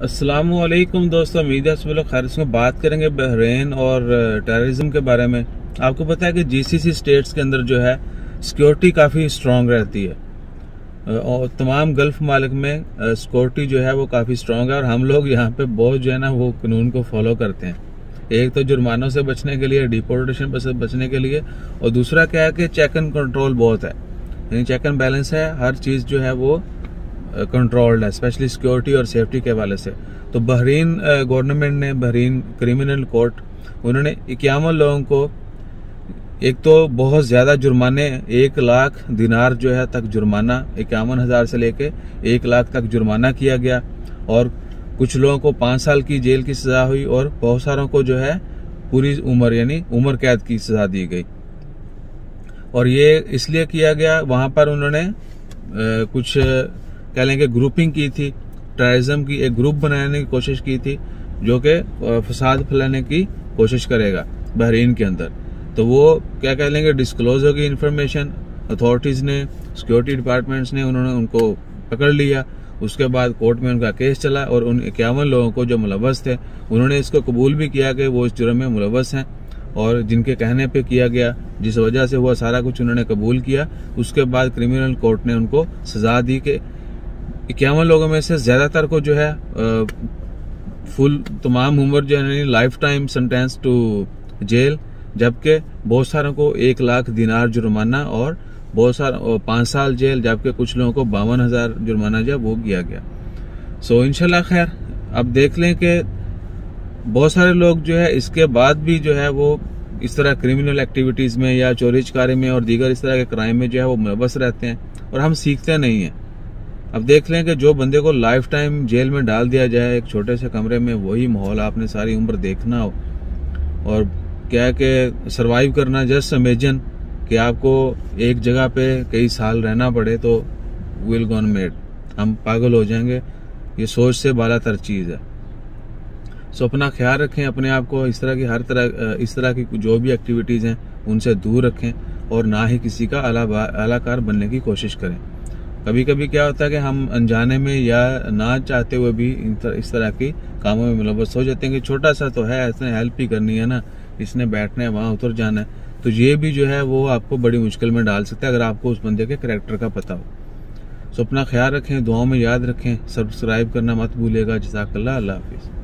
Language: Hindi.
अस्सलामुअलैकुम दोस्तों, उम्मीद है सब लोग खैर से। बात करेंगे बहरीन और टेररिज्म के बारे में। आपको पता है कि जीसीसी स्टेट्स के अंदर जो है सिक्योरिटी काफ़ी स्ट्रांग रहती है और तमाम गल्फ मालिक में सिक्योरिटी जो है वो काफ़ी स्ट्रांग है और हम लोग यहाँ पे बहुत जो है ना वो कानून को फॉलो करते हैं। एक तो जुर्मानों से बचने के लिए, डिपोर्टेशन से बचने के लिए, और दूसरा क्या है कि चेक एंड कंट्रोल बहुत है, यानी चेक एंड बैलेंस है, हर चीज़ जो है वो कंट्रोल्ड है, स्पेशली सिक्योरिटी और सेफ्टी के हवाले से। तो बहरीन गवर्नमेंट ने, बहरीन क्रिमिनल कोर्ट, उन्होंने 51 लोगों को एक तो बहुत ज्यादा जुर्माने, 1 लाख दिनार जो है तक जुर्माना, 51,000 से लेके 1 लाख तक जुर्माना किया गया, और कुछ लोगों को 5 साल की जेल की सजा हुई और बहुत सारों को जो है पूरी उम्र यानी उम्र कैद की सजा दी गई। और ये इसलिए किया गया, वहां पर उन्होंने कुछ कह लेंगे ग्रुपिंग की थी, टेररिज्म की एक ग्रुप बनाने की कोशिश की थी जो कि फसाद फैलाने की कोशिश करेगा बहरीन के अंदर। तो वो क्या कह लेंगे डिस्क्लोज होगी इन्फॉर्मेशन, अथॉरिटीज ने, सिक्योरिटी डिपार्टमेंट्स ने, उन्होंने उनको पकड़ लिया। उसके बाद कोर्ट में उनका केस चला और उन 51 लोगों को जो मुलव्वस थे उन्होंने इसको कबूल भी किया कि वो इस जुर्म में मुलव्वस हैं, और जिनके कहने पे किया गया, जिस वजह से हुआ सारा कुछ उन्होंने कबूल किया। उसके बाद क्रिमिनल कोर्ट ने उनको सजा दी कि 51 लोगों में से ज्यादातर को जो है फुल तमाम उम्र जो है life time sentence to jail, जबकि बहुत सारों को 1 लाख दिनार जुर्माना और बहुत सारा 5 साल जेल, जबकि कुछ लोगों को 52,000 जुर्माना जो वो किया गया। सो इंशाल्लाह खैर, अब देख लें कि बहुत सारे लोग जो है इसके बाद भी जो है वो इस तरह क्रिमिनल एक्टिविटीज में या चोरी चकारी में और दीगर इस तरह के क्राइम में जो है वो मुलव्वस रहते हैं और हम सीखते नहीं हैं। अब देख लें कि जो बंदे को लाइफ टाइम जेल में डाल दिया जाए एक छोटे से कमरे में, वही माहौल आपने सारी उम्र देखना हो, और क्या है कि सरवाइव करना, जस्ट इमेजिन कि आपको एक जगह पे कई साल रहना पड़े, तो विल गॉन मेड, हम पागल हो जाएंगे। ये सोच से बालातर चीज है। सो अपना ख्याल रखें, अपने आप को इस तरह की जो भी एक्टिविटीज हैं उनसे दूर रखें और ना ही किसी का अलाकार बनने की कोशिश करें। कभी कभी क्या होता है कि हम अनजाने में या ना चाहते हुए भी इस तरह की कामों में मुलव्वस हो जाते हैं कि छोटा सा तो है, इसने हेल्प ही करनी है ना, इसने बैठना है, वहां उतर जाना है, तो ये भी जो है वो आपको बड़ी मुश्किल में डाल सकता है अगर आपको उस बंदे के कैरेक्टर का पता हो। सो अपना ख्याल रखें, दुआओं में याद रखें, सब्सक्राइब करना मत भूलिएगा। जज़ाकल्लाह, अल्लाह हाफिज़।